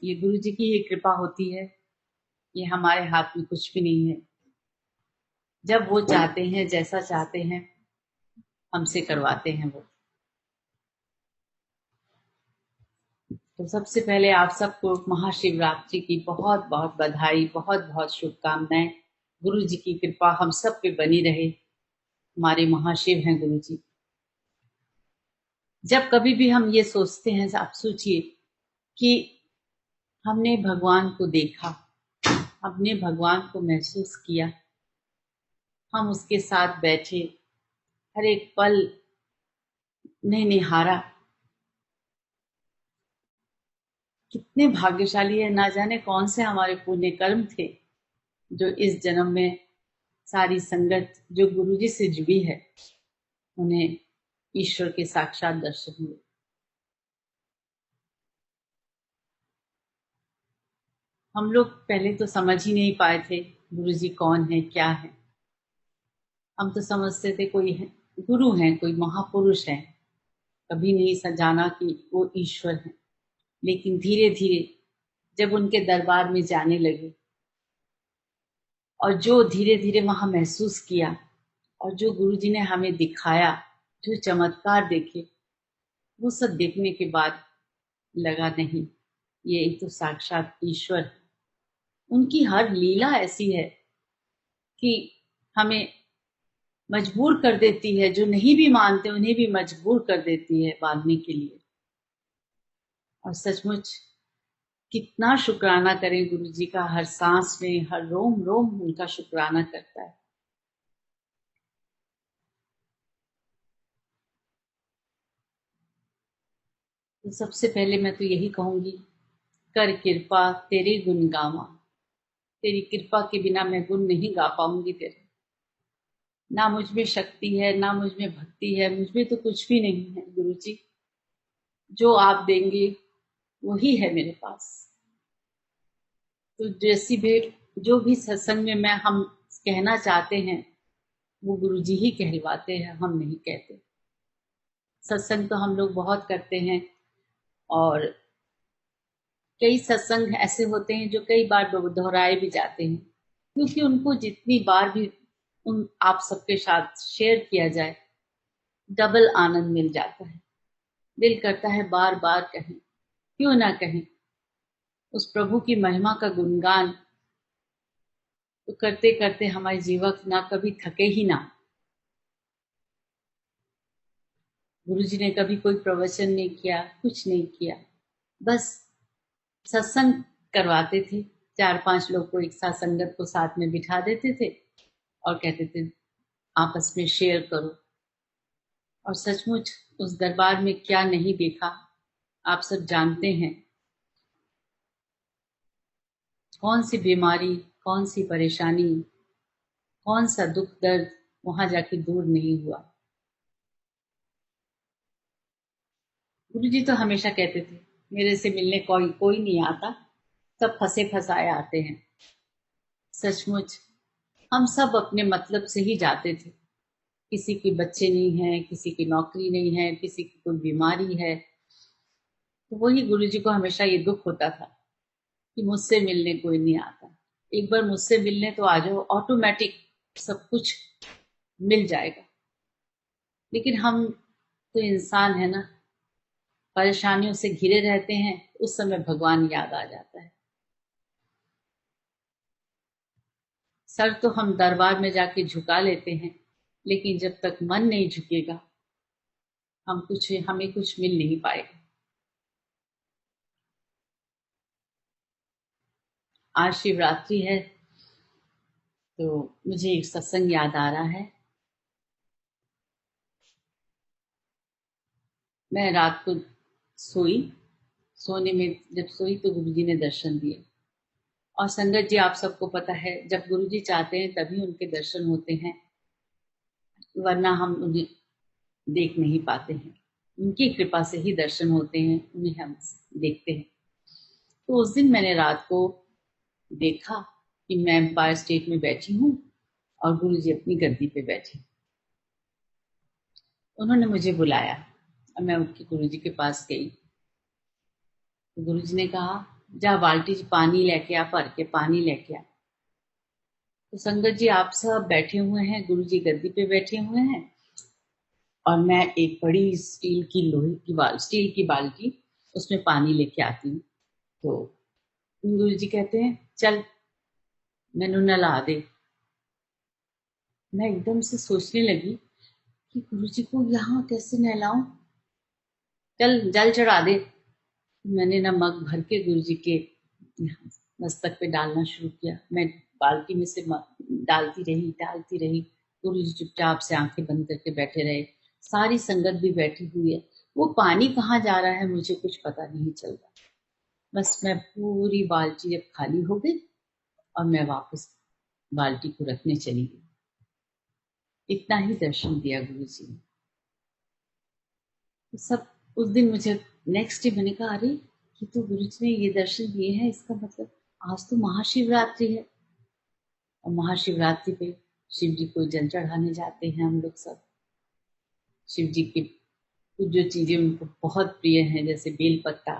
ये गुरु जी की ही कृपा होती है। ये हमारे हाथ में कुछ भी नहीं है। जब वो चाहते हैं, जैसा चाहते हैं, हमसे करवाते हैं वो। तो सबसे पहले आप सबको महाशिवरात्रि की बहुत बहुत बधाई, बहुत बहुत शुभकामनाएं। गुरु जी की कृपा हम सब पे बनी रहे। हमारे महाशिव हैं गुरु जी। जब कभी भी हम ये सोचते हैं, आप सोचिए कि हमने भगवान को देखा, हमने भगवान को महसूस किया, हम उसके साथ बैठे, हर एक पल ने निहारा। कितने भाग्यशाली है। ना जाने कौन से हमारे पुण्य कर्म थे जो इस जन्म में सारी संगत जो गुरु जी से जुड़ी है, उन्हें ईश्वर के साक्षात दर्शन हुए। हम लोग पहले तो समझ ही नहीं पाए थे गुरु जी कौन है, क्या है। हम तो समझते थे कोई है, गुरु हैं, कोई महापुरुष है। कभी नहीं जाना कि वो ईश्वर है। लेकिन धीरे धीरे जब उनके दरबार में जाने लगे और जो धीरे धीरे वहां महसूस किया और जो गुरु जी ने हमें दिखाया, जो चमत्कार देखे, वो सब देखने के बाद लगा नहीं, ये एक तो साक्षात ईश्वर है। उनकी हर लीला ऐसी है कि हमें मजबूर कर देती है, जो नहीं भी मानते उन्हें भी मजबूर कर देती है मानने के लिए। और सचमुच कितना शुक्राना करें गुरु जी का। हर सांस में, हर रोम रोम उनका शुक्राना करता है। तो सबसे पहले मैं तो यही कहूंगी, कर कृपा तेरे गुण गावा। तेरी कृपा के बिना मैं गुण नहीं गा पाऊंगी तेरे। ना मुझ में शक्ति है, ना मुझ में भक्ति है, मुझ में तो कुछ भी नहीं है गुरु जी। जो आप देंगे वही है मेरे पास। तो जैसी भी जो भी सत्संग में मैं हम कहना चाहते हैं, वो गुरु जी ही कहलवाते हैं, हम नहीं कहते। सत्संग तो हम लोग बहुत करते हैं और कई सत्संग ऐसे होते हैं जो कई बार दोहराए भी जाते हैं, क्योंकि उनको जितनी बार भी उन आप सबके साथ शेयर किया जाए, डबल आनंद मिल जाता है। दिल करता है बार बार कहें, क्यों ना कहें। उस प्रभु की महिमा का गुणगान तो करते करते हमारे जीवक ना कभी थके ही ना। गुरु जी ने कभी कोई प्रवचन नहीं किया, कुछ नहीं किया, बस सत्संग करवाते थे। 4-5 लोग को एक साथ, संगत को साथ में बिठा देते थे और कहते थे आपस में शेयर करो। और सचमुच उस दरबार में क्या नहीं देखा, आप सब जानते हैं। कौन सी बीमारी, कौन सी परेशानी, कौन सा दुख दर्द वहां जाके दूर नहीं हुआ। गुरु जी तो हमेशा कहते थे मेरे से मिलने कोई कोई नहीं आता, सब फंसे फंसाए आते हैं। सचमुच हम सब अपने मतलब से ही जाते थे। किसी के बच्चे नहीं है, किसी की नौकरी नहीं है, किसी की कोई बीमारी है, तो वही गुरु जी को हमेशा ये दुख होता था कि मुझसे मिलने कोई नहीं आता। एक बार मुझसे मिलने तो आ जाओ, ऑटोमेटिक सब कुछ मिल जाएगा। लेकिन हम तो इंसान है ना, परेशानियों से घिरे रहते हैं, उस समय भगवान याद आ जाता है। सर तो हम दरबार में जाके झुका लेते हैं, लेकिन जब तक मन नहीं झुकेगा हमें कुछ मिल नहीं पाएगा। आज शिवरात्रि है तो मुझे एक सत्संग याद आ रहा है। मैं रात को सोई, सोने में जब सोई तो गुरु जी ने दर्शन दिए। और संगत जी आप सबको पता है, जब गुरु जी चाहते हैं तभी उनके दर्शन होते हैं, वरना हम उन्हें देख नहीं पाते हैं। उनकी कृपा से ही दर्शन होते हैं, उन्हें हम देखते हैं। तो उस दिन मैंने रात को देखा कि मैं एम्पायर स्टेट में बैठी हूँ और गुरु जी अपनी गद्दी पे बैठे। उन्होंने मुझे बुलाया और मैं उठ के गुरु जी के पास गई। तो गुरु जी ने कहा जा बाल्टी से पानी लेके आ, भर के पानी लेके आ। तो संगत जी आप सब बैठे हुए हैं, गुरु जी गद्दी पे बैठे हुए हैं और मैं एक बड़ी स्टील की बाल्टी उसमें पानी लेके आती हूँ। तो गुरु जी कहते हैं चल मैनू नला दे। मैं एकदम से सोचने लगी कि गुरु जी को यहाँ कैसे नहलाऊं, चल जल चढ़ा दे। मैंने ना मग भर के गुरु जी के मस्तक पे डालना शुरू किया। मैं बाल्टी में से डालती रही। गुरु जी चुपचाप से आंखें बंद करके बैठे रहे। सारी संगत भी बैठी हुई है। वो पानी कहाँ जा रहा है मुझे कुछ पता नहीं चल रहा। बस मैं पूरी बाल्टी जब खाली हो गई और मैं वापस बाल्टी को रखने चली गई। इतना ही दर्शन दिया गुरु जी ने। तो सब उस दिन मुझे नेक्स्ट डे मैंने कहा अरे कि तो गुरु जी ने ये दर्शन दिए हैं, इसका मतलब आज तो महाशिवरात्रि है और महाशिवरात्रि पे शिव जी को जल चढ़ाने जाते हैं हम लोग सब। शिव जी की कुछ जो चीजें उनको बहुत प्रिय हैं जैसे बेलपत्ता,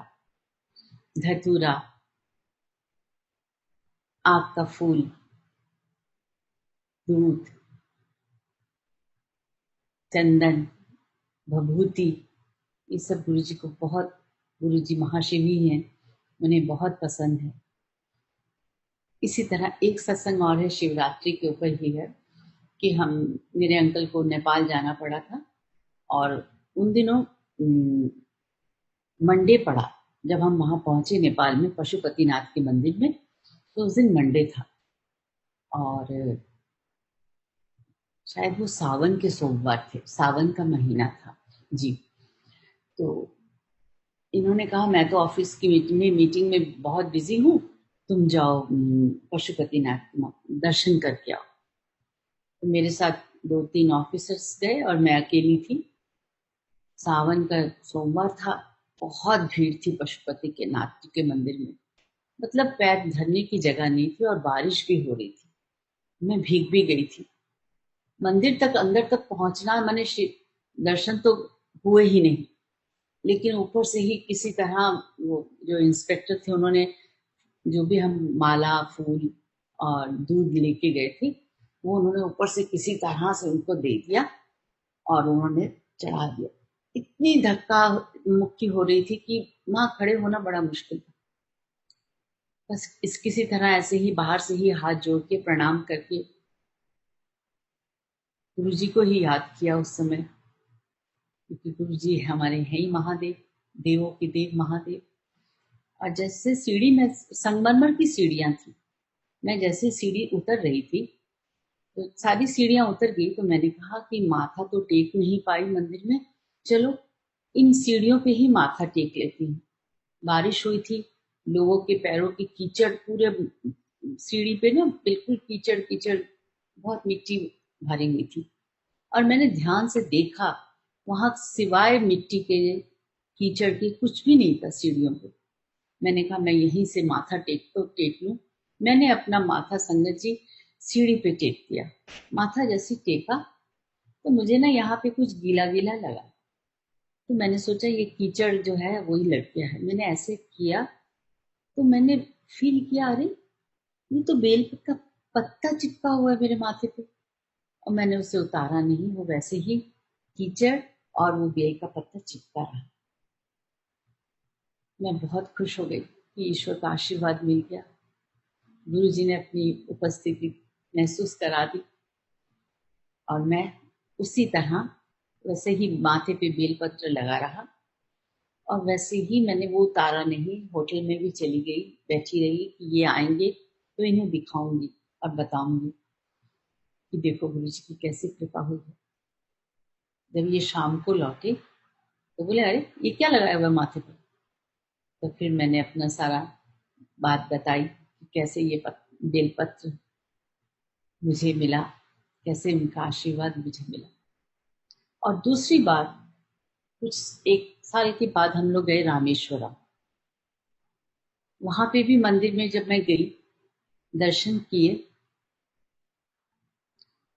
धतूरा, आक का फूल, दूध, चंदन, भभूति, ये सब गुरु जी को बहुत, गुरु जी महाशिव ही हैं, उन्हें बहुत पसंद है। इसी तरह एक सत्संग और है शिवरात्रि के ऊपर ही है कि हम, मेरे अंकल को नेपाल जाना पड़ा था और उन दिनों मंडे पड़ा। जब हम वहां पहुंचे नेपाल में पशुपतिनाथ के मंदिर में, तो उस दिन मंडे था और शायद वो सावन के सोमवार थे, सावन का महीना था जी। तो इन्होंने कहा मैं तो ऑफिस की मीटिंग में बहुत बिजी हूँ, तुम जाओ पशुपतिनाथ दर्शन करके आओ। तो मेरे साथ 2-3 ऑफिसर्स गए और मैं अकेली थी। सावन का सोमवार था, बहुत भीड़ थी पशुपति के नाथ के मंदिर में, मतलब पैर धरने की जगह नहीं थी और बारिश भी हो रही थी। मैं भीग भी गई थी। मंदिर तक अंदर तक पहुंचना, मैंने दर्शन तो हुए ही नहीं, लेकिन ऊपर से ही किसी तरह वो जो इंस्पेक्टर थे उन्होंने जो भी हम माला फूल और दूध लेके गए थे वो उन्होंने ऊपर से किसी तरह से उनको दे दिया और उन्होंने चढ़ा दिया। इतनी धक्का मुक्की हो रही थी कि वहां खड़े होना बड़ा मुश्किल था। बस इस किसी तरह ऐसे ही बाहर से ही हाथ जोड़ के प्रणाम करके गुरु जी को ही याद किया उस समय, क्योंकि गुरु जी हमारे हैं ही महादेव, देवों के देव महादेव। और जैसे सीढ़ी में संगमरमर की सीढ़ियां थी, मैं जैसे सीढ़ी उतर रही थी तो सारी सीढ़ियां उतर गई, तो मैंने कहा कि माथा तो टेक नहीं पाई मंदिर में, चलो इन सीढ़ियों पे ही माथा टेक लेती हूँ। बारिश हुई थी, लोगों के पैरों की कीचड़ पूरे सीढ़ी पे ना बिल्कुल कीचड़ कीचड़, बहुत मिट्टी भरी हुई थी। और मैंने ध्यान से देखा, वहां सिवाय मिट्टी के कीचड़ के कुछ भी नहीं था सीढ़ियों पे। मैंने कहा मैं यहीं से माथा टेक लूं। मैंने अपना माथा संगत जी सीढ़ी पे टेक दिया। माथा जैसे टेका तो मुझे ना यहाँ पे कुछ गीला गीला लगा, तो मैंने सोचा ये कीचड़ जो है वही लग गया है। मैंने ऐसे किया तो मैंने फील किया अरे ये तो बेल का पत्ता चिपका हुआ है मेरे माथे पे, और मैंने उसे उतारा नहीं, वो वैसे ही कीचड़ और वो बेल का पत्ता चिपका रहा। मैं बहुत खुश हो गई कि ईश्वर का आशीर्वाद मिल गया, गुरु जी ने अपनी उपस्थिति महसूस करा दी। और मैं उसी तरह वैसे ही माथे पे बेलपत्र लगा रहा और वैसे ही मैंने वो उतारा नहीं, होटल में भी चली गई, बैठी रही कि ये आएंगे तो इन्हें दिखाऊंगी और बताऊंगी कि देखो गुरु जी की कैसी कृपा हुई है। जब ये शाम को लौटे तो बोले अरे ये क्या लगाया हुआ माथे पे। तो फिर मैंने अपना सारा बात बताई कि कैसे ये बेलपत्र मुझे मिला, कैसे उनका आशीर्वाद मुझे मिला। और दूसरी बात, कुछ 1 साल के बाद हम लोग गए रामेश्वरम। वहां पे भी मंदिर में जब मैं गई, दर्शन किए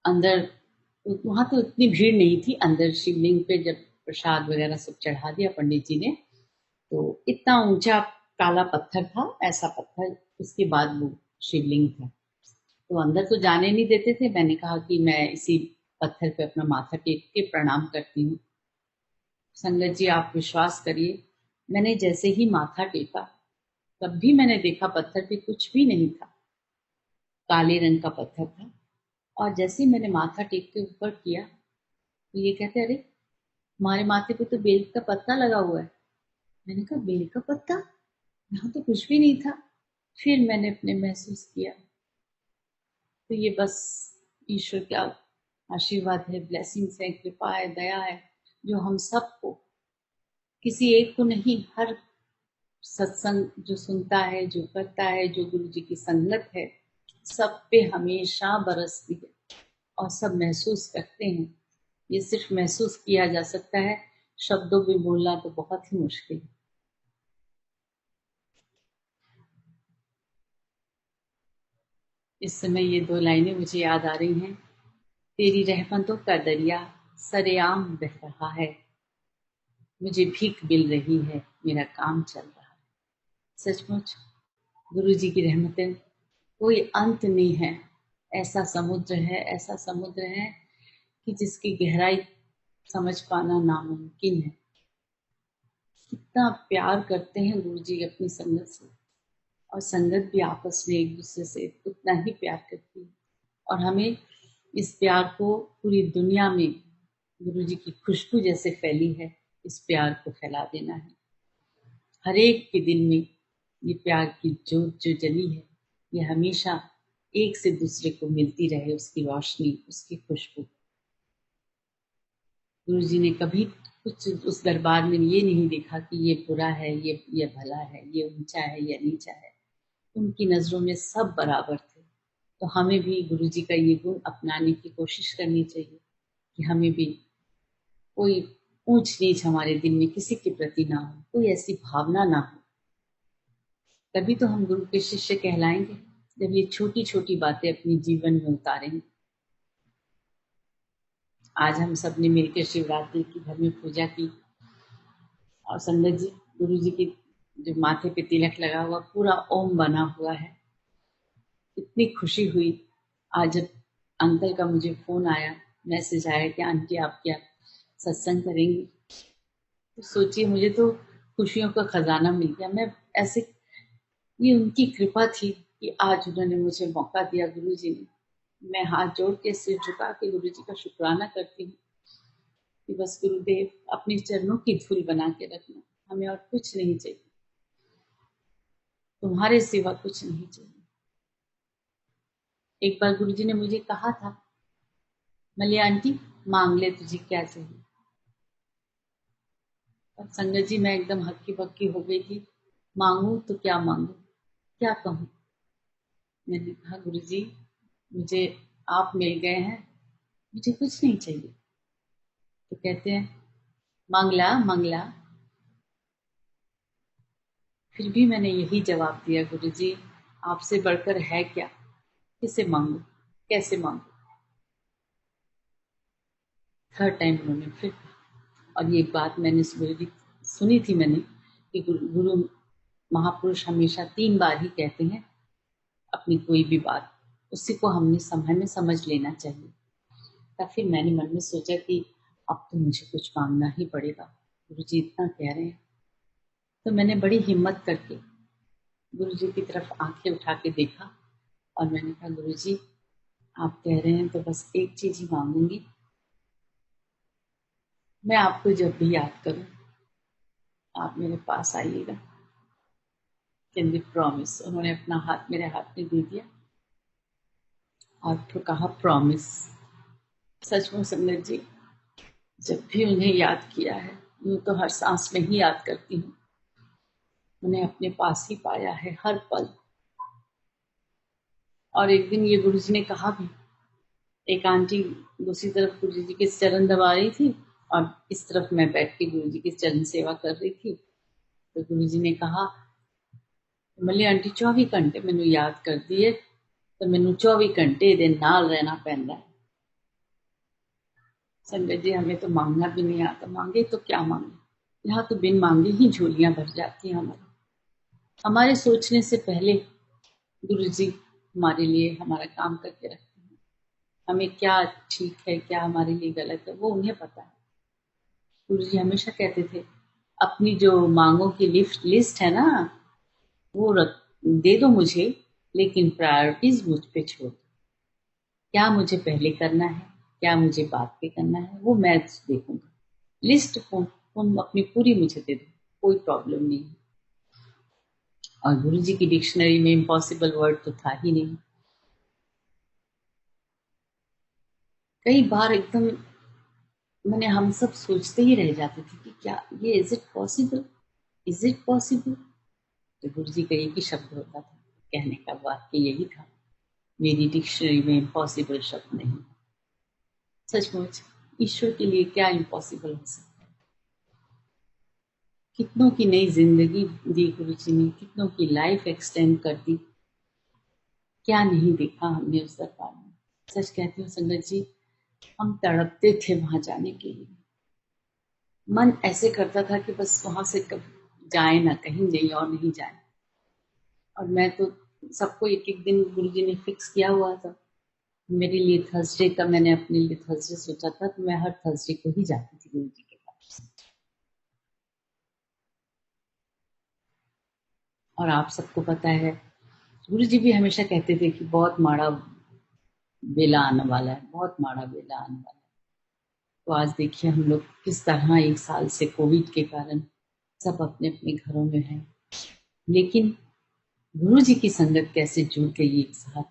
अंदर, वहां तो इतनी भीड़ नहीं थी। अंदर शिवलिंग पे जब प्रसाद वगैरह सब चढ़ा दिया पंडित जी ने, तो इतना ऊंचा काला पत्थर था, ऐसा पत्थर, उसके बाद वो शिवलिंग था। तो अंदर तो जाने नहीं देते थे। मैंने कहा कि मैं इसी पत्थर पे अपना माथा टेक के प्रणाम करती हूँ। संगत जी आप विश्वास करिए, मैंने जैसे ही माथा टेका, तब भी मैंने देखा पत्थर पे कुछ भी नहीं था, काले रंग का पत्थर था। और जैसे ही मैंने माथा टेक के ऊपर किया, तो ये कहते अरे हमारे माथे पे तो बेल का पत्ता लगा हुआ है। मैंने कहा बेल का पत्ता, यहाँ तो कुछ भी नहीं था। फिर मैंने अपने महसूस किया। तो ये बस ईश्वर का आशीर्वाद है, ब्लेसिंग्स है, कृपा है, दया है, जो हम सबको, किसी एक को नहीं, हर सत्संग जो सुनता है, जो करता है, जो गुरु जी की संगत है, सब पे हमेशा बरसती है और सब महसूस करते हैं। ये सिर्फ महसूस किया जा सकता है, शब्दों में बोलना तो बहुत ही मुश्किल है। इस समय ये दो लाइनें मुझे याद आ रही हैं। तेरी रहमतों का दरिया सरेआम बह रहा है, मुझे भीख मिल रही है, मेरा काम चल रहा है। सचमुच गुरु जी की रहमतें कोई अंत नहीं है। ऐसा समुद्र है, ऐसा समुद्र है कि जिसकी गहराई समझ पाना नामुमकिन है। कितना प्यार करते हैं गुरु जी अपनी संगत से, और संगत भी आपस में एक दूसरे से उतना ही प्यार करती है। और हमें इस प्यार को पूरी दुनिया में गुरु जी की खुशबू जैसे फैली है, इस प्यार को फैला देना है। हर एक के दिल में ये प्यार की जोत जो जली है, ये हमेशा एक से दूसरे को मिलती रहे, उसकी रोशनी, उसकी खुशबू। गुरु जी ने कभी कुछ उस दरबार में ये नहीं देखा कि ये बुरा है, ये भला है, ये ऊंचा है या नीचा है। उनकी नजरों में सब बराबर थे। तो हमें भी गुरु जी का ये गुण अपनाने की कोशिश करनी चाहिए कि हमें भी कोई ऊंच नीच हमारे दिल में किसी के प्रति ना हो, कोई ऐसी भावना ना हो। तभी तो हम गुरु के शिष्य कहलाएंगे, जब ये छोटी छोटी बातें अपने जीवन में उतारेंगे। आज हम सब ने मिलकर शिवरात्रि की घर में पूजा की, और संगत जी गुरु जी की जो माथे पे तिलक लगा हुआ पूरा ओम बना हुआ है। इतनी खुशी हुई। आज जब अंकल का मुझे फोन आया, मैसेज आया कि आंटी आप क्या सत्संग करेंगी, तो सोचिए मुझे तो खुशियों का खजाना मिल गया। मैं ऐसे, ये उनकी कृपा थी कि आज उन्होंने मुझे मौका दिया गुरु जी ने। मैं हाथ जोड़ के सिर झुका के गुरु जी का शुक्राना करती हूँ कि बस गुरुदेव अपने चरणों की धूल बना के रखना, हमें और कुछ नहीं चाहिए, तुम्हारे सिवा कुछ नहीं चाहिए। एक बार गुरु जी ने मुझे कहा था, मलिया आंटी मांग ले तुझे क्या चाहिए। और संगत जी मैं एकदम हक्की बक्की हो गई थी, मांगू तो क्या मांगू, क्या कहूँ। मैंने कहा गुरु जी मुझे आप मिल गए हैं, मुझे कुछ नहीं चाहिए। तो कहते हैं मंगला मंगला। फिर भी मैंने यही जवाब दिया, गुरु जी आपसे बढ़कर है क्या, किसे मांगू, कैसे मांगू। थर्ड टाइम उन्होंने फिर, और ये बात मैंने सुनी थी मैंने कि गुरु महापुरुष हमेशा 3 बार ही कहते हैं अपनी कोई भी बात, उसी को हमें समझ लेना चाहिए। तब फिर मैंने मन में सोचा कि अब तो मुझे कुछ मांगना ही पड़ेगा, गुरु जी इतना कह रहे हैं। तो मैंने बड़ी हिम्मत करके गुरु जी की तरफ आंखें उठा के देखा, और मैंने कहा गुरु जी आप कह रहे हैं तो बस एक चीज ही मांगूंगी, मैं आपको जब भी याद करूं आप मेरे पास आइएगा। Can be promise. उन्होंने अपना हाथ मेरे हाथ में दे दिया और फिर कहा प्रॉमिस। सचमुच संगत जी जब भी उन्हें याद किया है, यूं तो हर सांस में ही याद करती हूँ, उन्हें अपने पास ही पाया है हर पल। और एक दिन ये गुरु जी ने कहा भी, एक आंटी दूसरी तरफ गुरु जी के चरण दबा रही थी और इस तरफ मैं बैठ के गुरु जी की चरण सेवा कर रही थी। तो गुरु जी ने कहा मल्ली आंटी 24 घंटे मैनू याद करती है, तो मैनू 24 घंटे दे नाल रहना पैंदा है। संगत जी हमें तो मांगना भी नहीं आता, मांगे तो क्या मांगे, यहाँ तो बिन मांगे ही झोलियां भर जाती हैं हमारी। हमारे सोचने से पहले गुरु जी हमारे लिए हमारा काम करके रखते हैं। हमें क्या ठीक है, क्या हमारे लिए गलत है, वो उन्हें पता है। गुरु जी हमेशा कहते थे, अपनी जो मांगों की लिस्ट है ना, वो दे दो मुझे, लेकिन प्रायोरिटीज मुझ पे छोड़ दो। क्या मुझे पहले करना है, क्या मुझे बाद में करना है, वो मैं देखूंगा। लिस्ट तुम अपनी पूरी मुझे दे दो, कोई प्रॉब्लम नहीं है। और गुरु जी की डिक्शनरी में इम्पॉसिबल वर्ड तो था ही नहीं। कई बार एकदम मैंने हम सब सोचते ही रह जाते थे कि क्या ये is it possible, is it possible. तो गुरु जी का एक ही शब्द होता था, कहने का वाक्य यही था, मेरी डिक्शनरी में इम्पॉसिबल शब्द नहीं। सचमुच ईश्वर के लिए क्या इम्पॉसिबल हो सकता है। कितनों की नई जिंदगी दी गुरु जी ने, कितनों की लाइफ एक्सटेंड कर दी। क्या नहीं देखा हमने उस दरबार में। सच कहती हूँ संगत जी, हम तड़पते थे वहां जाने के लिए। मन ऐसे करता था कि बस वहां से कभी जाए ना, कहीं जाए और नहीं जाए। और मैं तो सबको एक एक दिन गुरुजी ने फिक्स किया हुआ था। मेरे लिए थर्सडे का मैंने अपने लिए थर्सडे सोचा था, तो मैं हर थर्सडे को ही जाती थी गुरुजी के पास। और आप सबको पता है, गुरुजी भी हमेशा कहते थे कि बहुत माड़ा बेला आने वाला है, बहुत माड़ा बेला आने वाला है। तो आज देखिए हम लोग किस तरह एक साल से कोविड के कारण सब अपने अपने घरों में हैं, लेकिन गुरु जी की संगत कैसे जुड़ गई एक साथ।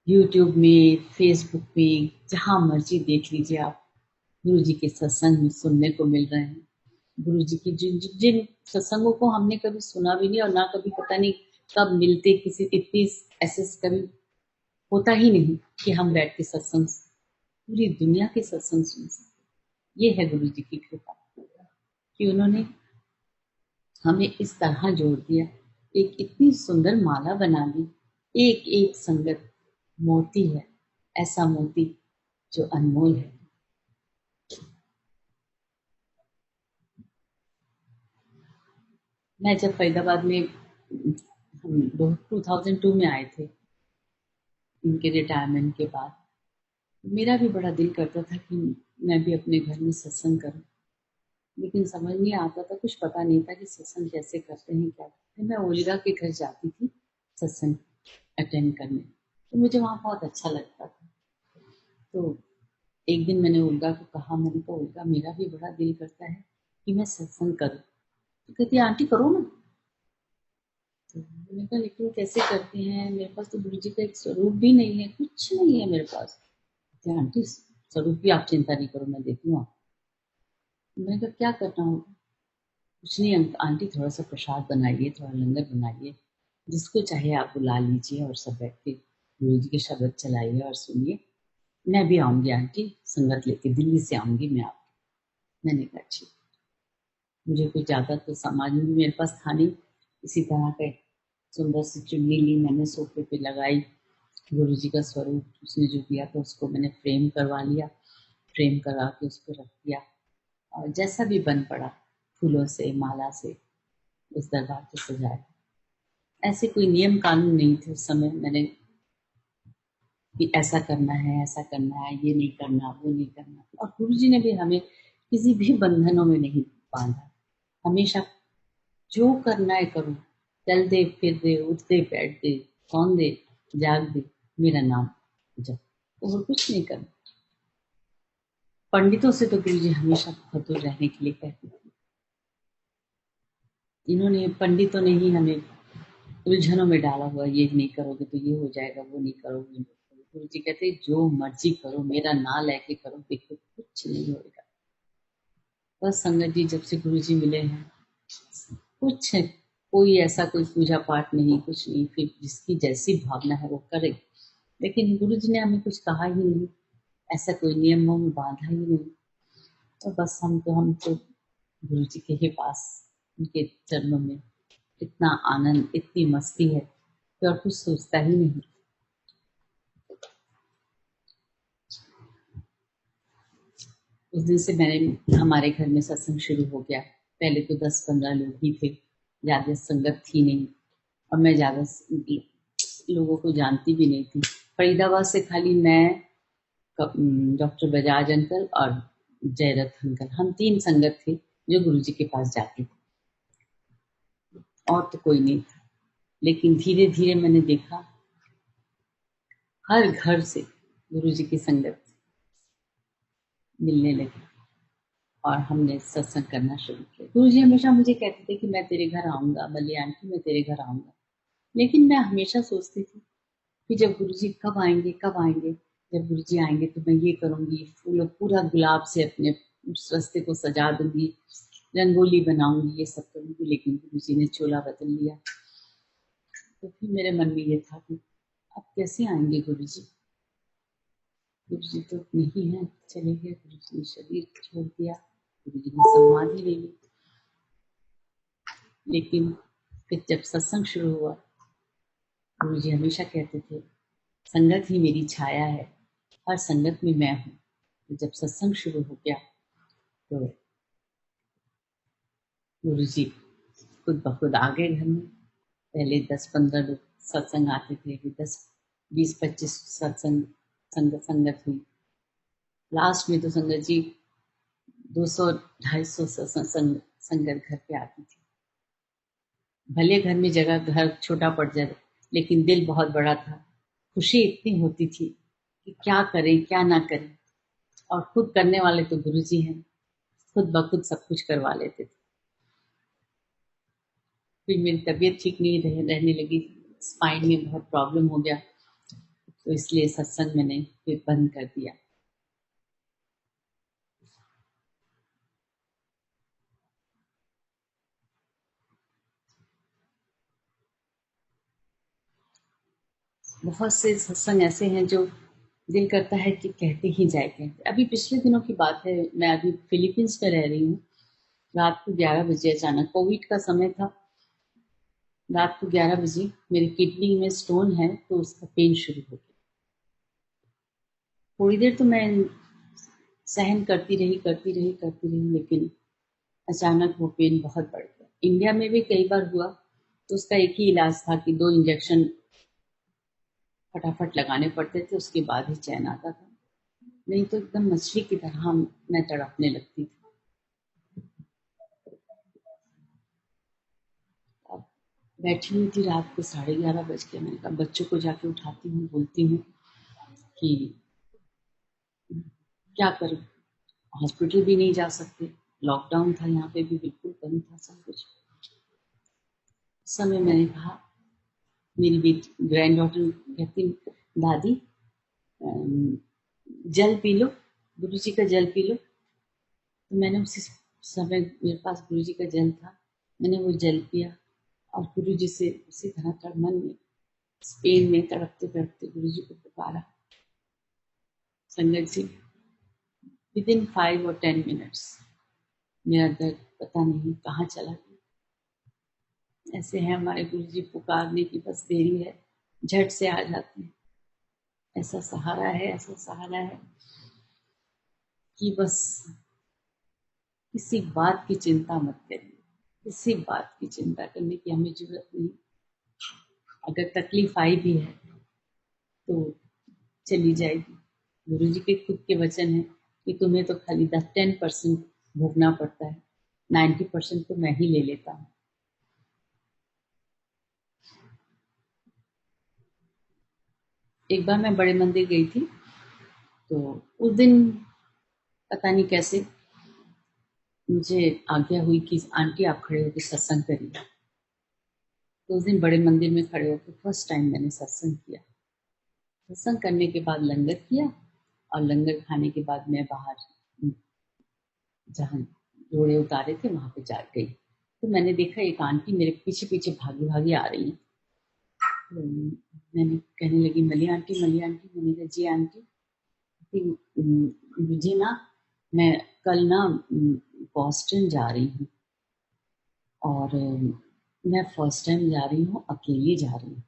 यूट्यूब में, फेसबुक में, जहां मर्जी देख लीजिए आप, गुरु जी के सत्संग में सुनने को मिल रहे हैं। गुरु जी की जिन जिन सत्संगों को हमने कभी सुना भी नहीं और ना कभी पता नहीं कब मिलते, किसी इतनी ऐसे कभी होता ही नहीं कि हम बैठ के सत्संग, पूरी दुनिया के सत्संग सुन सकते। ये है गुरु जी की कृपा कि उन्होंने हमें इस तरह जोड़ दिया, एक इतनी सुंदर माला बना दी। एक एक संगत मोती है, ऐसा मोती जो अनमोल है। मैं जब फरीदाबाद में हम 2002 में आए थे, इनके रिटायरमेंट के बाद, मेरा भी बड़ा दिल करता था कि मैं भी अपने घर में सत्संग करूं, लेकिन समझ नहीं आता था, कुछ पता नहीं था कि सत्संग कैसे करते हैं, क्या करते हैं। मैं ओलिगा के घर जाती थी सत्संग अटेंड करने, तो मुझे वहाँ बहुत अच्छा लगता था। तो एक दिन मैंने उल्गा को कहा, मैंने कहा उल्गा मेरा भी बड़ा दिल करता है कि मैं सत्संग करूं। तो कहती है आंटी करो ना। तो मैंने कहा लेकिन वो कैसे करते हैं, मेरे पास तो गुरु जी का एक स्वरूप भी नहीं है, कुछ नहीं है मेरे पास। कहती है, आंटी स्वरूप की आप चिंता नहीं करो, मैं देती हूँ आपको। मैंने कहा क्या करना होगा। कुछ नहीं आंटी, थोड़ा सा प्रसाद बनाइए, थोड़ा लंगर बनाइए, जिसको चाहे आप बुला लीजिए और सब बैठ के गुरु जी के शब्द चलाइए और सुनिए। मैं भी आऊंगी आंटी, संगत लेके दिल्ली से आऊंगी मैं आप। मैंने कहा ठीक। मुझे कुछ ज़्यादा तो सामान भी मेरे पास था नहीं। इसी तरह का एक सुंदर सी चुन्नी ली, मैंने सोफे पे लगाई, गुरु जी का स्वरूप उसने जो दिया था उसको मैंने फ्रेम करवा लिया, फ्रेम करवा के उसको रख दिया, और जैसा भी बन पड़ा फूलों से, माला से उस दरबार को सजाया। ऐसे कोई नियम कानून नहीं थे उस समय, मैंने कि ऐसा करना है, ऐसा करना है, ये नहीं करना, वो नहीं करना। और गुरु जी ने भी हमें किसी भी बंधनों में नहीं बांधा। हमेशा जो करना है करो, चल दे, फिर दे, उठ दे, बैठ दे, सौन दे, जाग दे, मेरा नाम जप, और कुछ नहीं करना। पंडितों से तो गुरु जी हमेशा बहुत दूर रहने के लिए कहते थे। इन्होंने, पंडितों ने ही हमें उलझनों में डाला हुआ, ये नहीं करोगे तो ये हो जाएगा, वो नहीं करोगे। गुरु जी कहते जो मर्जी करो, मेरा ना लेके करो, देखो कुछ नहीं होगा। बस संगत जी जब से गुरु जी मिले हैं, कुछ है, कोई ऐसा कोई पूजा पाठ नहीं, कुछ नहीं, फिर जिसकी जैसी भावना है वो करे। लेकिन गुरु जी ने हमें कुछ कहा ही नहीं, ऐसा कोई नियमों में बांधा ही नहीं। तो बस हम तो गुरु जी के ही पास, उनके चरणों में इतना आनंद, इतनी मस्ती है कि और कुछ सोचता ही नहीं। उस दिन से मैंने, हमारे घर में सत्संग शुरू हो गया। पहले तो 10-15 लोग ही थे, ज़्यादा संगत थी नहीं और मैं ज़्यादा लोगों को जानती भी नहीं थी। फरीदाबाद से खाली मैं, डॉक्टर बजाज अंकल और जयरथ अंकल, हम 3 संगत थे जो गुरुजी के पास जाते थे, और तो कोई नहीं था। लेकिन धीरे धीरे मैंने देखा हर घर से गुरुजी की संगत मिलने लगी और हमने सत्संग करना शुरू किया। गुरुजी हमेशा मुझे कहते थे कि मैं तेरे घर आऊंगा, मल्ली आंटी मैं तेरे घर आऊंगा। लेकिन मैं हमेशा सोचती थी कि जब गुरुजी कब आएंगे कब आएंगे, जब गुरुजी आएंगे तो मैं ये करूंगी, फूलों पूरा गुलाब से अपने उस रास्ते को सजा दूंगी, रंगोली बनाऊंगी, ये सब करूंगी। लेकिन गुरुजी ने चोला बदल लिया। तो फिर मेरे मन में ये था कि अब कैसे आएंगे गुरुजी, गुरुजी तो नहीं है, चले गए, गुरुजी ने शरीर छोड़ दिया, गुरुजी ने समाधि ले ली। लेकिन फिर जब सत्संग शुरू हुआ, गुरुजी हमेशा कहते थे संगत ही मेरी छाया है, हर संगत में मैं हूँ। तो जब सत्संग शुरू हो गया तो गुरुजी खुद ब खुद आ गए घर में। पहले 10-15 लोग सत्संग आते थे, फिर 10-20-25 सत्संग संगत हुई। लास्ट में तो संगत जी 200-250 संगत घर पे आती थी। भले घर में जगह, घर छोटा पड़ जाए, लेकिन दिल बहुत बड़ा था। खुशी इतनी होती थी कि क्या करें क्या ना करें, और खुद करने वाले तो गुरुजी हैं, खुद ब खुद सब कुछ करवा लेते थे। फिर मेरी तबीयत ठीक नहीं रहने लगी, स्पाइन में बहुत प्रॉब्लम हो गया, तो इसलिए सत्संग मैंने फिर बंद कर दिया। बहुत से सत्संग ऐसे हैं जो दिल करता है कि कहते ही जाए कहते। अभी पिछले दिनों की बात है, मैं अभी फिलीपींस में रह रही हूँ। रात को 11 बजे अचानक, कोविड का समय था, रात को 11 बजे मेरी किडनी में स्टोन है तो उसका पेन शुरू हो गया। थोड़ी देर तो मैं सहन करती रही, लेकिन अचानक वो पेन बहुत बढ़ गया। इंडिया में भी कई बार हुआ तो उसका एक ही इलाज था कि 2 इंजेक्शन फटाफट लगाने पड़ते थे, उसके बाद ही चैन आता था, नहीं तो एकदम मछली की तरह मैं तड़पने लगती थी। अब बैठी हुई थी, रात को 11:30 बज के, मैंने कहा बच्चों को जाके उठाती हूँ, बोलती हूँ कि क्या करूँ, हॉस्पिटल भी नहीं जा सकते, लॉकडाउन था, यहाँ पे भी बिल्कुल बंद था सब कुछ। उस समय मैंने कहा, मेरी बेटी ग्रैंड डॉटर कहती दादी जल पी लो, गुरु जी का जल पी लो। तो मैंने उसी समय, मेरे पास गुरु जी का जल था, मैंने वो जल पिया और गुरु जी से उसी तरह मन में स्पेन में तड़पते तड़पते गुरु जी को पुकारा। संगत जी विद इन 5 और 10 मिनट्स मेरा दर्द पता नहीं कहाँ चला गया। ऐसे है हमारे गुरु जी, पुकारने की बस देरी है, झट से आ जाते हैं। ऐसा सहारा है, ऐसा सहारा है कि बस किसी बात की चिंता मत करिए, किसी बात की चिंता करने की हमें जरूरत नहीं। अगर तकलीफ आई भी है तो चली जाएगी। गुरु जी के खुद के वचन है कि तुम्हें तो खाली 10-10% भोगना पड़ता है, 90% तो मैं ही ले लेता हूँ। एक बार मैं बड़े मंदिर गई थी, तो उस दिन पता नहीं कैसे मुझे आज्ञा हुई कि आंटी आप खड़े होकर सत्संग करिए। तो उस दिन बड़े मंदिर में खड़े होकर फर्स्ट टाइम मैंने सत्संग किया। सत्संग करने के बाद लंगर किया, और लंगर खाने के बाद मैं बाहर जहाँ जोड़े उतारे थे वहां पे जा गई, तो मैंने देखा एक आंटी मेरे पीछे पीछे भागी भागी आ रही है। तो मैंने कहने लगी मली आंटी, मली आंटी। मैंने कहा जी आंटी, मुझे ना, मैं कल ना बॉस्टन जा रही हूँ, और मैं फर्स्ट टाइम जा रही हूँ, अकेली जा रही हूँ।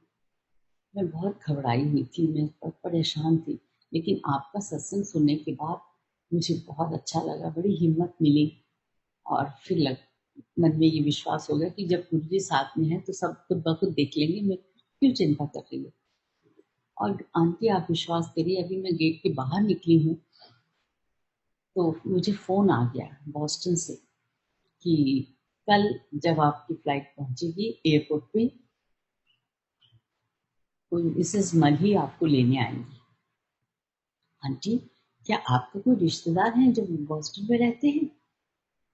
मैं बहुत घबराई हुई थी, मैं बहुत परेशान थी, लेकिन आपका सत्संग सुनने के बाद मुझे बहुत अच्छा लगा, बड़ी हिम्मत मिली। और फिर मन में ये विश्वास हो गया कि जब गुरु जी साथ में है तो सब खुद ब खुद देख लेंगे, मैं क्यों चिंता कर रही हूँ। और आंटी आप विश्वास करिए, अभी मैं गेट के बाहर निकली हूँ तो मुझे फोन आ गया बॉस्टन से कि कल जब आपकी फ्लाइट पहुंचेगी एयरपोर्ट पे, कोई मिसेस मल्ही आपको लेने आएंगी। आंटी, क्या आपका कोई रिश्तेदार है जो बॉस्टन में रहते हैं?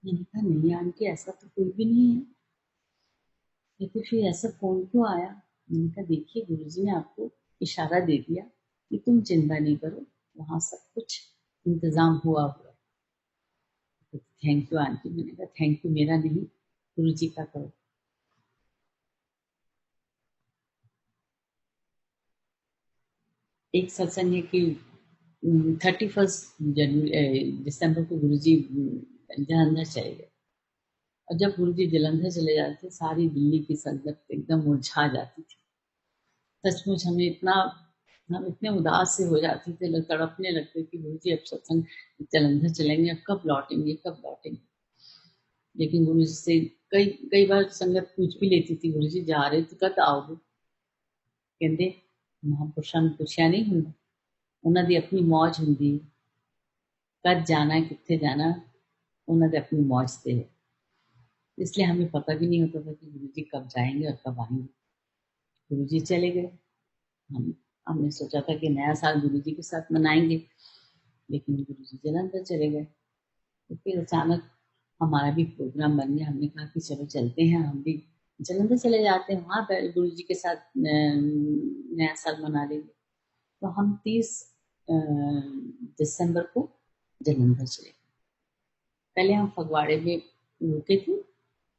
मैंने कहा नहीं आंटी, ऐसा तो कोई भी नहीं है। लेकिन फिर ऐसा फोन क्यों आया? मैंने कहा देखिए, गुरुजी ने आपको इशारा दे दिया कि तुम चिंता नहीं करो, वहां सब कुछ इंतजाम हुआ हुआ है। Thank you aunty. मैंने कहा थैंक यू मेरा नहीं, गुरुजी का करो। एक सत्संग है कि 31 दिसंबर को गुरुजी जलंधर चले गए। और जब गुरुजी जलंधर चले जाते सारी दिल्ली की संगत एकदम मुरझा जाती थी। सचमुच हमें इतना, हम इतने उदास से हो जाते थे, तड़पने लगते कि गुरुजी अब सत्संग जलंधर चलेंगे, अब कब लौटेंगे कब लौटेंगे। लेकिन गुरु जी से कई कई बार संगत पूछ भी लेती थी, गुरु जी जा रहे तो कद आओगे? कहते महापुरुषां ਨੂੰ ਪੁੱਛਿਆ नहीं ਹੁੰਦਾ, ਉਹਨਾਂ ਦੀ ਆਪਣੀ ਮौज ਹੁੰਦੀ ਹੈ, कद जाना है कितने जाना, ਉਹਨਾਂ ਦੇ अपनी मौज से है। इसलिए हमें पता भी नहीं होता था कि गुरु जी कब जाएंगे और कब आएंगे। गुरु जी चले गए। हम हमने सोचा था कि नया साल गुरु जी के साथ मनाएंगे, लेकिन गुरु जी जलंधर चले गए। तो फिर अचानक हमारा भी प्रोग्राम बन गया। हमने कहा कि चलो चलते हैं, हम भी जलंधर चले जाते हैं, वहां पर गुरु जी के साथ नया साल मना लेंगे। तो हम 30 दिसंबर को जलंधर चले। पहले हम फगवाड़े में रुके थे,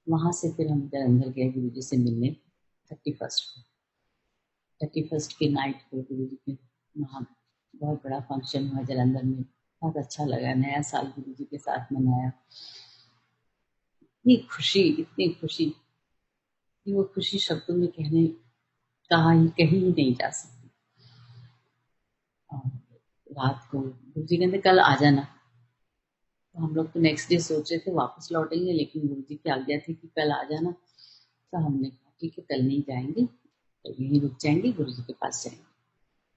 वहां से फिर हम जलंधर गए गुरु जी से मिलने। 31 की नाइट को गुरु जी के वहाँ बहुत बड़ा फंक्शन हुआ जलंधर में। बहुत अच्छा लगा, नया साल गुरु जी के साथ मनाया। इतनी खुशी कि वो खुशी शब्दों में कहने कहीं ही नहीं जा सकती। और रात को गुरु जी कहते कल आ जाना। तो हम लोग तो नेक्स्ट डे सोच रहे थे वापस लौटेंगे, लेकिन गुरु जी की आज्ञा थी कि कल आ जाना। तो हमने कहा ठीक है, कल नहीं जाएंगे, तो यहीं रुक जाएंगे, गुरु जी के पास जाएंगे।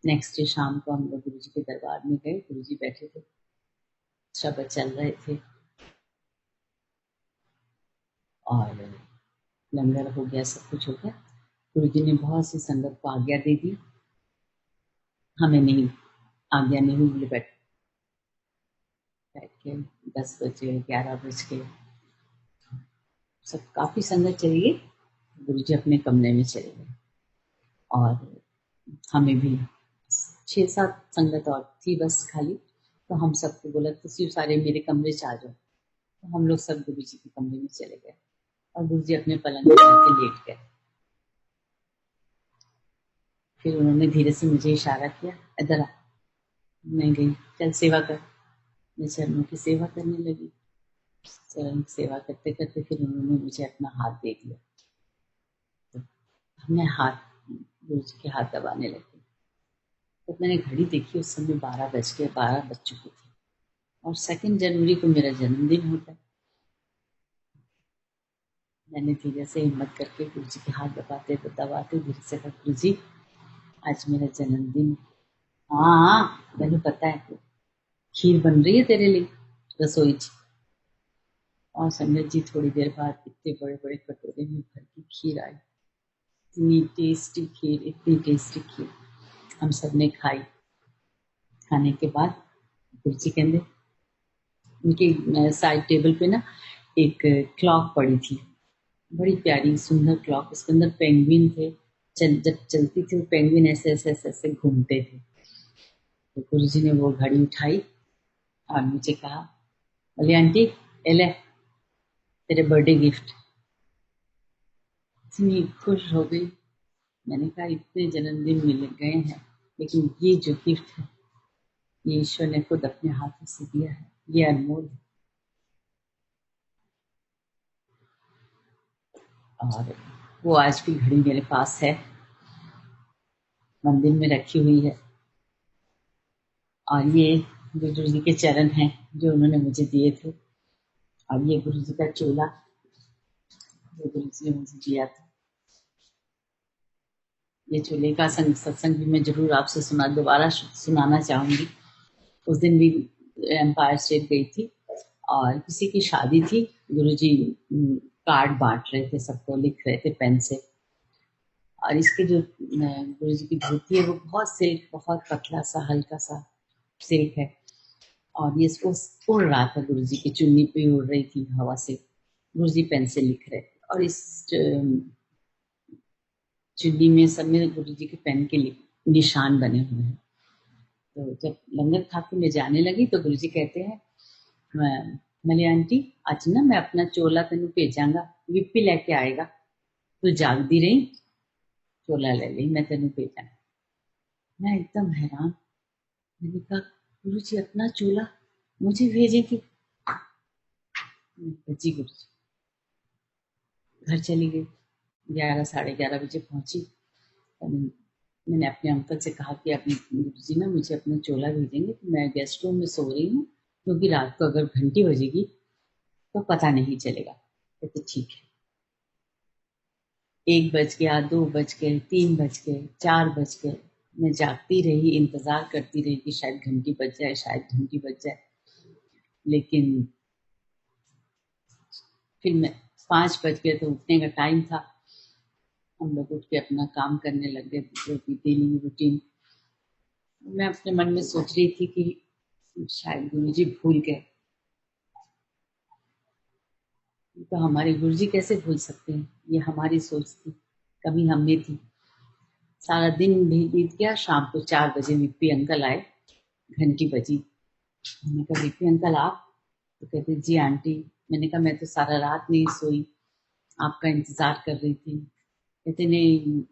नेक्स्ट डे शाम को हम लोग गुरु जी के दरबार में गए। गुरु जी बैठे थे, शब्द चल रहे थे और लंगर हो गया, सब कुछ हो गया। गुरु जी ने बहुत सी संगत को आज्ञा दे दी, हमें नहीं, आज्ञा नहीं हुई। बोले बैठ के 10 बजे 11 बज के सब काफी संगत चली गई। गुरु जी अपने कमरे में चले गए और हमें भी 6-7 संगत और थी बस खाली। तो हम सबको बोला तो सिर्फ सारे मेरे कमरे से आ जाओ। तो हम लोग सब गुरु जी के कमरे में चले गए और गुरु जी अपने पलंग पर जाके लेट गए। फिर उन्होंने धीरे से मुझे इशारा किया, इधर आ। मैं गई, चल सेवा कर। मैं चरणों की सेवा करने लगी। चरण की सेवा करते करते फिर उन्होंने मुझे अपना हाथ दे दिया। तो हमने हाथ गुरु जी के हाथ दबाने लगे। तो मैंने घड़ी देखी, उस समय 12 बज चुके थे और 2 जनवरी को मेरा जन्मदिन होता है। मैंने धीरे से हिम्मत करके गुरु जी के हाथ दबाते धीरे से कहा, गुरु जी आज मेरा जन्मदिन। हाँ हाँ मैंने पता है, खीर बन रही है तेरे लिए रसोई जी। और संगत जी थोड़ी देर बाद इतने बड़े बड़े कटोरे में भर की खीर आई। इतनी टेस्टी खीर, इतनी टेस्टी खीर हम सब ने खाई। खाने के बाद गुरु जी कहते, उनके साइड टेबल पे ना एक क्लॉक पड़ी थी, बड़ी प्यारी सुंदर क्लॉक। उसके अंदर पेंगुइन थे। जब चलती थी पेंगुइन ऐसे ऐसे ऐसे ऐसे घूमते थे। तो गुरु जी ने वो घड़ी उठाई और मुझे कहा, बोले आंटी ये ले तेरे बर्थडे गिफ्ट। इतनी खुश हो गई। मैंने कहा इतने जन्मदिन मिल गए हैं, लेकिन ये जो गिफ्ट है ये ईश्वर ने खुद अपने हाथों से दिया है, ये अनमोल है। और वो आज भी घड़ी मेरे पास है, मंदिर में रखी हुई है। और ये गुरु जी के चरण हैं जो उन्होंने मुझे दिए थे। और ये गुरु जी का चोला, जो गुरु जी ने मुझे दिया था। ये चोले का सत्संग भी मैं जरूर आपसे दोबारा सुनाना चाहूंगी। उस दिन भी एम्पायर स्टेट गई थी और किसी की शादी थी। गुरुजी कार्ड बांट रहे थे, सबको लिख रहे थे पेन से। और इसके जो गुरुजी की धोती है वो बहुत सिल्क, बहुत पतला सा हल्का सा सिल्क है। और ये इसको उड़ रहा था, गुरुजी की चुन्नी पे उड़ रही थी हवा से। गुरुजी पेन से लिख रहे थे और इस चुन्नी में सब में गुरुजी के पेन के निशान बने हुए हैं। तो जब लंगर खा के मैं जाने लगी तो गुरुजी कहते हैं, मली आंटी आज ना मैं अपना चोला तेन भेजांगा, विप्पी लैके आएगा, तू जागदी रही, चोला ले ली, मैं तेन भेजा। मैं एकदम हैरान, मैंने कहा गुरुजी अपना चोला मुझे भेजेंगे? जी गुरुजी। घर चली गई, 11 साढ़े 11 बजे पहुंची। मैंने अपने अंकल से कहा कि अपने गुरुजी ना मुझे अपना चोला भेजेंगे, तो मैं गेस्ट रूम में सो रही हूँ, क्योंकि रात को अगर घंटी बजेगी तो पता नहीं चलेगा। तो ठीक है। 1 बज गया, 2 बज गए, 3 बज गए, 4 बज गए। मैं जागती रही, इंतजार करती रही कि शायद घंटी बज जाए, शायद घंटी बज जाए। लेकिन फिर मैं 5 बज गए तो उठने का टाइम था। हम लोग उठ के अपना काम करने लग गए, जो भी डेली रूटीन। मैं अपने मन में सोच रही थी कि शायद गुरुजी भूल गए। तो हमारे गुरुजी कैसे भूल सकते हैं? ये हमारी सोच थी, कभी हम में थी। सारा दिन भी बीत गया। शाम को 4 बजे विप्पी अंकल आए, घंटी बजी। मैंने कहा विप्पी अंकल आप? तो कहते जी आंटी। मैंने कहा मैं तो सारा रात नहीं सोई, आपका इंतजार कर रही थी। कहते नहीं,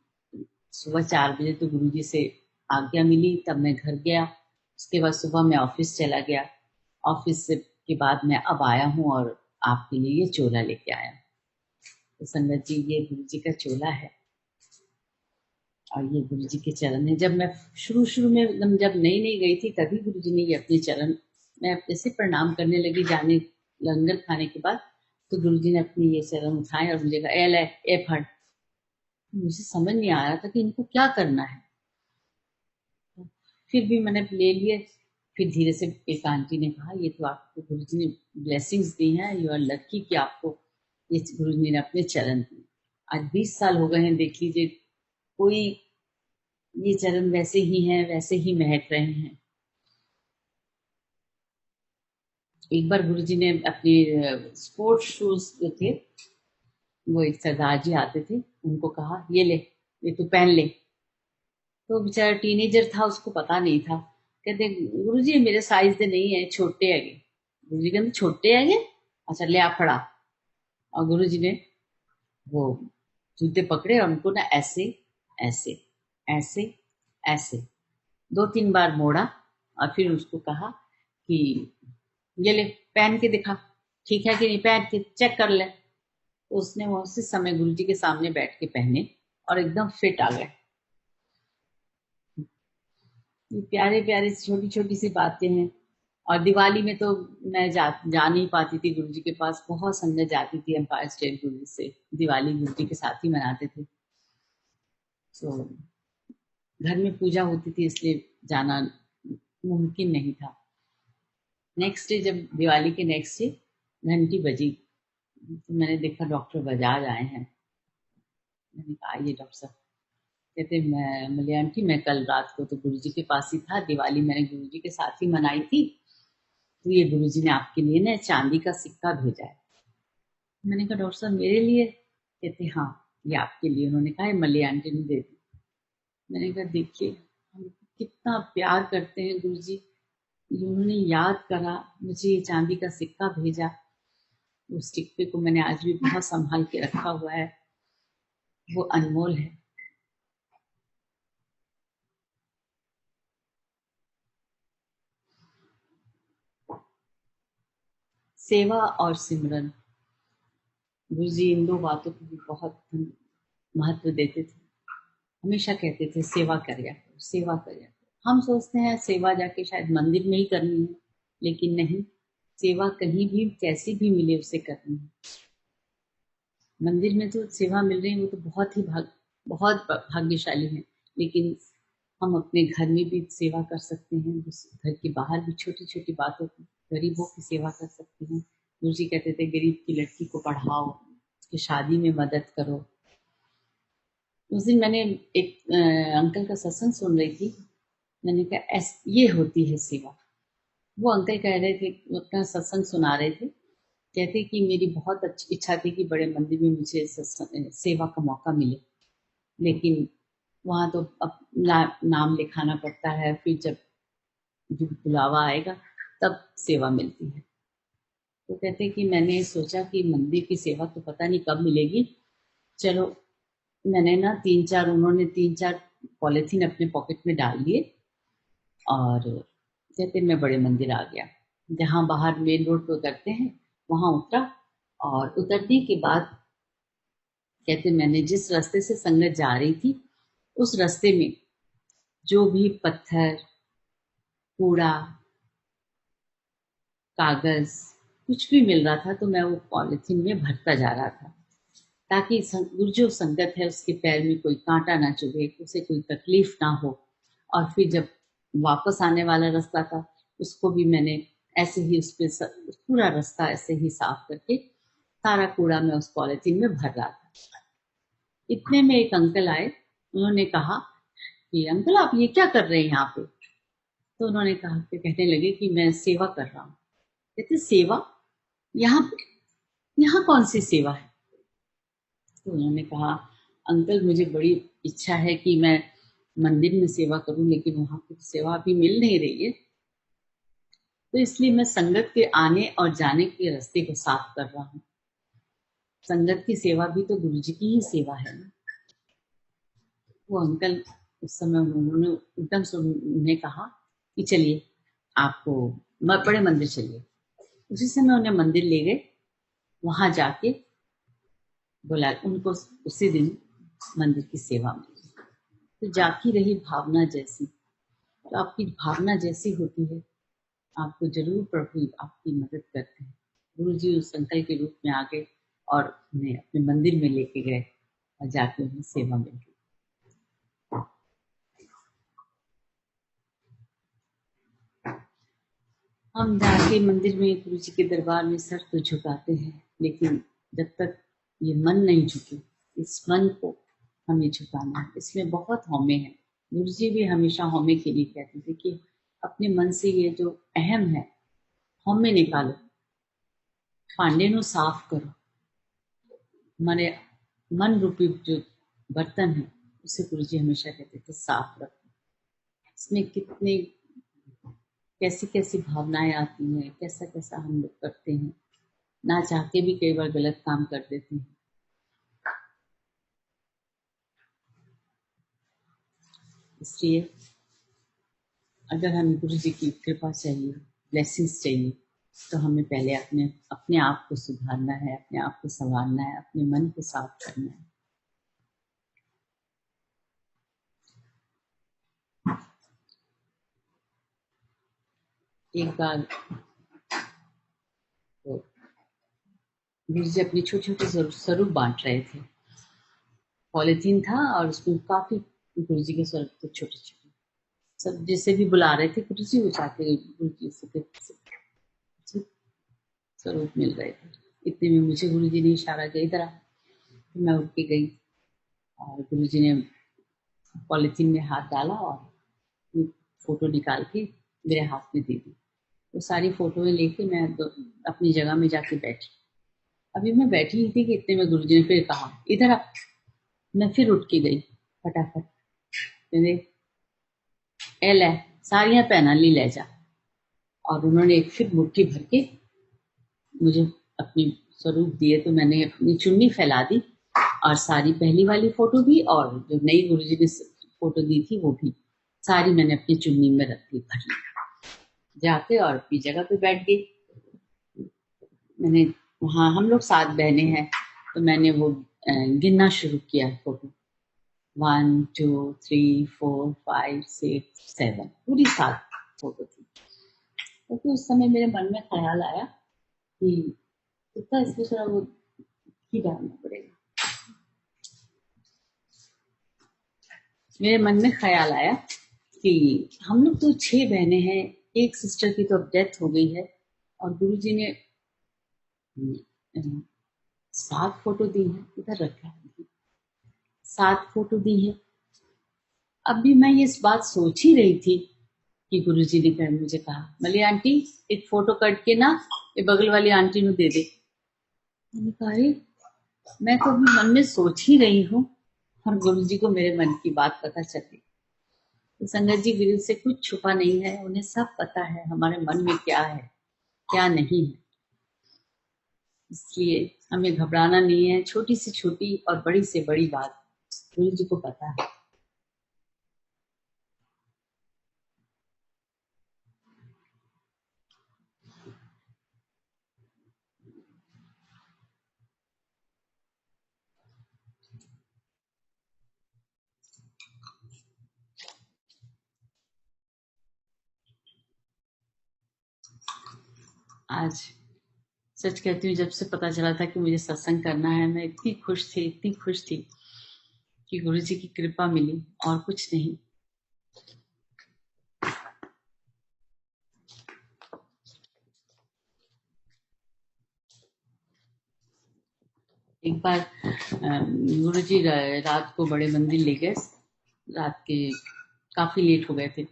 सुबह 4 बजे तो गुरुजी से आज्ञा मिली, तब मैं घर गया। उसके बाद सुबह मैं ऑफिस चला गया। ऑफिस से के बाद मैं अब आया हूँ और आपके लिए ये चोला लेके आया। तो संगत जी, ये गुरुजी का चोला है और ये गुरुजी के चरण है। जब मैं शुरू में एकदम जब नई गई थी, तभी गुरुजी ने ये अपने चरण, मैं ऐसे प्रणाम करने लगी जाने लंगर खाने के बाद, तो गुरुजी ने अपने ये चरण उठाए और मुझे कहा ए ले ए फड़। मुझे समझ नहीं आ रहा था कि इनको क्या करना है। फिर भी मैंने ले लिए। फिर धीरे से एक आंटी ने कहा ये तो आपको गुरुजी ने ब्लेसिंग्स दी हैं, यू आर लकी कि आपको ये गुरुजी ने अपने चरण दिए। आज 20 साल हो गए हैं, देख लीजिए, कोई ये चरण वैसे ही हैं, वैसे ही महक रहे हैं। एक बार गुरुजी ने अपने स्पोर्ट्स शूज जो थे, वो एक सरदार जी आते थे, उनको कहा ये ले, ये तू पहन ले। तो बेचारा टीनेजर था, उसको पता नहीं था। कहते गुरुजी मेरे साइज दे नहीं है, छोटे है। गुरुजी कहते छोटे है? अच्छा ले आ फड़ा। और गुरुजी ने वो जूते पकड़े और उनको ना ऐसे ऐसे ऐसे ऐसे 2-3 बार मोड़ा और फिर उसको कहा कि ये ले पहन के दिखा, ठीक है कि नहीं, पहन के चेक कर ले। तो उसने वो उसी समय गुरुजी के सामने बैठ के पहने और एकदम फिट आ गए। प्यारे प्यारे छोटी छोटी सी बातें हैं। और दिवाली में तो मैं जा नहीं पाती थी गुरुजी के पास। बहुत संगत जाती थी एम्पायर स्टेट गुरुजी से, दिवाली गुरुजी के साथ ही मनाते थे। तो घर में पूजा होती थी, इसलिए जाना मुमकिन नहीं था। नेक्स्ट डे, जब दिवाली के नेक्स्ट डे घंटी बजी, तो मैंने देखा डॉक्टर बजाज आए हैं। मैंने कहा आइए डॉक्टर साहब। कहते मैं मलिया आंटी, मैं कल रात को तो गुरुजी के पास ही था, दिवाली मैंने गुरुजी के साथ ही मनाई थी, तो ये गुरुजी ने आपके लिए ना चांदी का सिक्का भेजा है। मैंने कहा डॉक्टर साहब मेरे लिए? कहते हाँ, ये आपके लिए। उन्होंने कहा मलिया आंटी ने दे दी। मैंने कहा देखिए हम कितना प्यार करते हैं गुरुजी, उन्होंने याद करा, मुझे ये चांदी का सिक्का भेजा। उस सिक्के को मैंने आज भी बहुत संभाल के रखा हुआ है, वो अनमोल है। सेवा और सिमरन, गुरुजी इन दो बातों को भी बहुत महत्व देते थे। हमेशा कहते थे सेवा करिया करो, सेवा करिया करो। हम सोचते हैं सेवा जाके शायद मंदिर में ही करनी है, लेकिन नहीं, सेवा कहीं भी कैसी भी मिले उसे करनी है। मंदिर में तो सेवा मिल रही है, वो तो बहुत भाग्यशाली है। लेकिन हम अपने घर में भी सेवा कर सकते हैं, घर के बाहर भी छोटी छोटी बातों की, गरीबों की सेवा कर सकते हैं। गुरु जी कहते थे गरीब की लड़की को पढ़ाओ, उसकी शादी में मदद करो। उस दिन मैंने एक अंकल का सत्संग सुन रही थी। मैंने कहा ये होती है सेवा। वो अंकल कह रहे थे, अपना सत्संग सुना रहे थे, कहते कि मेरी बहुत अच्छी इच्छा थी कि बड़े मंदिर में मुझे सेवा का मौका मिले, लेकिन वहां तो अब नाम लिखाना पड़ता है, फिर जब बुलावा आएगा तब सेवा मिलती है। तो कहते कि मैंने सोचा कि मंदिर की सेवा तो पता नहीं कब मिलेगी, चलो मैंने ना उन्होंने तीन चार पॉलिथीन अपने पॉकेट में डाल लिए और कहते मैं बड़े मंदिर आ गया। जहाँ बाहर मेन रोड पे उतरते हैं वहां उतरा, और उतरने के बाद कहते मैंने जिस रास्ते से संगत जा रही थी उस रास्ते में जो भी पत्थर, कूड़ा, कागज कुछ भी मिल रहा था तो मैं वो पॉलिथीन में भरता जा रहा था, ताकि जो संगत है उसके पैर में कोई कांटा ना चुभे, उसे कोई तकलीफ ना हो। और फिर जब वापस आने वाला रास्ता था उसको भी मैंने ऐसे ही उस पे पूरा रास्ता ऐसे ही साफ करके सारा कूड़ा मैं उस पॉलिथीन में भर रहा था। इतने में एक अंकल आए, उन्होंने कहा कि अंकल आप ये क्या कर रहे हैं यहाँ पे? तो उन्होंने कहा कि कहने लगे कि मैं सेवा कर रहा हूँ। कहते सेवा? यहाँ यहाँ कौन सी सेवा है? तो उन्होंने कहा अंकल मुझे बड़ी इच्छा है कि मैं मंदिर में सेवा करूं, लेकिन वहां की सेवा अभी मिल नहीं रही है, तो इसलिए मैं संगत के आने और जाने के रास्ते को साफ कर रहा हूँ। संगत की सेवा भी तो गुरु जी की ही सेवा है ना। वो अंकल उस समय उन्होंने एकदम से उन्हें कहा कि चलिए आपको बड़े मंदिर चलिए। उसी समय उन्हें मंदिर ले गए, वहां जाके बोला उनको उसी दिन मंदिर की सेवा मिली। तो जाकी रही भावना जैसी, तो आपकी भावना जैसी होती है आपको जरूर प्रभु आपकी मदद करते हैं। गुरु जी उस अंकल के रूप में आ गए और उन्हें अपने मंदिर में लेके गए और जाके उन्हें सेवा मिल गई। हम जाके मंदिर में गुरु जी के दरबार में सर तो झुकाते हैं, लेकिन जब तक ये मन नहीं झुके, इस मन को हमें झुकाना है। इसमें बहुत हौमे हैं। गुरु जी भी हमेशा हौमे के लिए कहते थे कि अपने मन से ये जो अहम है हौमे निकालो, पांडे नु साफ करो। माने मन रूपी जो बर्तन है उसे गुरु जी हमेशा कहते थे साफ रखो। इसमें कितने कैसी कैसी भावनाएं आती हैं, कैसा कैसा हम लोग करते हैं, ना चाह के भी कई बार गलत काम कर देते हैं। इसलिए अगर हमें गुरु जी की कृपा चाहिए, ब्लेसिंग्स चाहिए, तो हमें पहले अपने अपने आप को सुधारना है, अपने आप को संवारना है, अपने मन को साफ करना है। एक बार तो गुरु जी अपनी छोटे छोटे स्वरूप बांट रहे थे। पॉलिथीन था और उसमें काफी गुरु जी के स्वरूप थे छोटे छोटे। सब जिसे भी बुला रहे थे गुरु जी, वो चाहते गुरु जी से स्वरूप मिल रहे थे। इतने में मुझे गुरु जी ने इशारा किया इधर आ। तो मैं उठ के गई और गुरु जी ने पॉलिथीन में हाथ डाला और फोटो निकाल के मेरे हाथ में दे दी। वो सारी फोटोएं लेके मैं अपनी जगह में जाके बैठी। अभी मैं बैठी ही थी कि इतने में गुरु जी ने फिर कहा इधर आ। मैं फिर उठ के गई फटाफट, ए ले साड़ियां पहना ली, ले जा। और उन्होंने एक फिर मुट्ठी भर के मुझे अपनी स्वरूप दिए। तो मैंने अपनी चुन्नी फैला दी और सारी पहली वाली फोटो भी और जो नई गुरुजी ने फोटो दी थी वो भी सारी मैंने अपनी चुन्नी में रख ली, भर ली जाके और अपनी जगह पे बैठ गई। मैंने वहाँ हम लोग 7 बहनें हैं, तो मैंने वो गिनना शुरू किया फोटो 1 2 3 4 5 6 7 पूरी 7 फोटो थी। क्योंकि उस समय मेरे मन में ख्याल आया कि कितना इसमें थोड़ा वो ही डालना पड़ेगा। मेरे मन में ख्याल आया कि हम लोग तो 6 बहनें हैं, एक सिस्टर की तो अब डेथ हो गई है और गुरुजी ने 7 फोटो दी है, इधर रखा है, 7 फोटो दी है। अभी मैं ये इस बात सोच ही रही थी कि गुरुजी ने मुझे कहा, मली आंटी एक फोटो कट के ना ये बगल वाली आंटी ने दे दे। मैंने कहा अरे मैं तो अभी मन में सोच ही रही हूँ और गुरुजी को मेरे मन की बात पता चल गई। तो संगत जी, गुरु से कुछ छुपा नहीं है, उन्हें सब पता है हमारे मन में क्या है क्या नहीं है, इसलिए हमें घबराना नहीं है। छोटी से छोटी और बड़ी से बड़ी बात गुरु जी को पता है। आज सच कहती हूँ, जब से पता चला था कि मुझे सत्संग करना है, मैं इतनी खुश थी कि गुरु जी की कृपा मिली और कुछ नहीं। एक बार गुरु जी रात को बड़े मंदिर ले गए, रात के काफी लेट हो गए थे,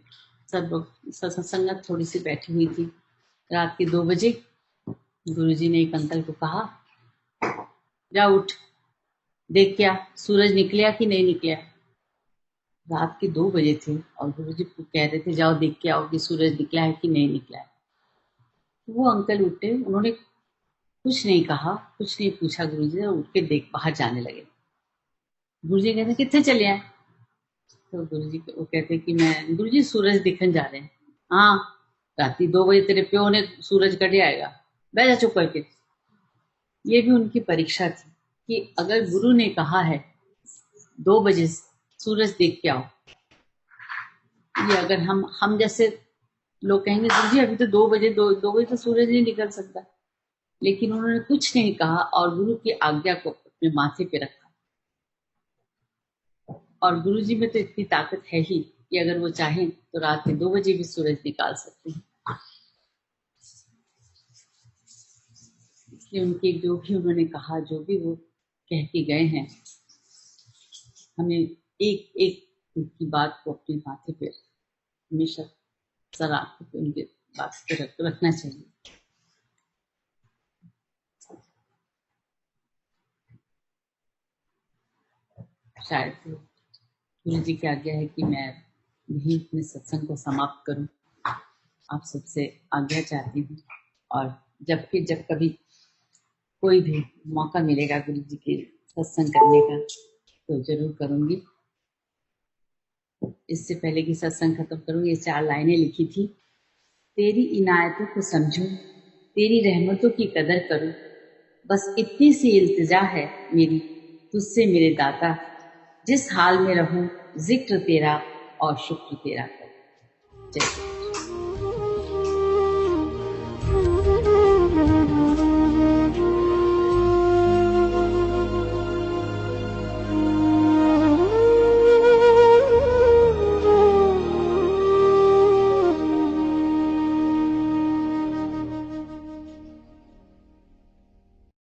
सब लोग सत्संगत थोड़ी सी बैठी हुई थी। रात के 2 बजे गुरुजी ने एक अंकल को कहा, जा उठ देख क्या सूरज निकला कि नहीं निकला। रात के 2 बजे थे और गुरुजी कह रहे थे जाओ देख के आओ कि सूरज निकला है कि नहीं निकला है। वो अंकल उठे, उन्होंने कुछ नहीं कहा, कुछ नहीं पूछा गुरुजी, और उठ के देख बाहर जाने लगे। गुरुजी कहते कितने चले आए, तो गुरुजी वो कहते कि मैं गुरुजी सूरज दिखने जा रहे हैं। हाँ रात 2 बजे तेरे प्यो ने सूरज कटे आएगा, बैठ जा चुप करके। ये भी उनकी परीक्षा थी कि अगर गुरु ने कहा है 2 बजे सूरज देख के आओ, ये अगर हम जैसे लोग कहेंगे गुरुजी अभी तो 2 बजे तो सूरज नहीं निकल सकता, लेकिन उन्होंने कुछ नहीं कहा और गुरु की आज्ञा को अपने माथे पे रखा। और गुरु जी में तो इतनी ताकत है ही कि अगर वो चाहें तो रात के 2 बजे भी सूरज निकाल सकते हैं। इसलिए उनके जो भी उन्होंने कहा, जो भी वो कह के गए हैं, हमें एक एक उनकी बात को अपने माथे पे हमेशा सर आंखों पे उनके बात पे रखना चाहिए। शायद गुरु जी की आज्ञा है कि मैं यही अपने सत्संग को समाप्त करूं। आप सबसे आज्ञा चाहती हूँ और जब कभी कोई भी मौका मिलेगा गुरु जी के सत्संग करने का तो जरूर करूंगी। इससे पहले कि सत्संग खत्म करूं, ये 4 लाइनें लिखी थी। तेरी इनायतों को समझूं, तेरी रहमतों की कदर करूं, बस इतनी सी इल्तिजा है मेरी तुझसे मेरे दाता, जिस हाल में रहूं जिक्र तेरा और शुक्र तेरा करूं। जय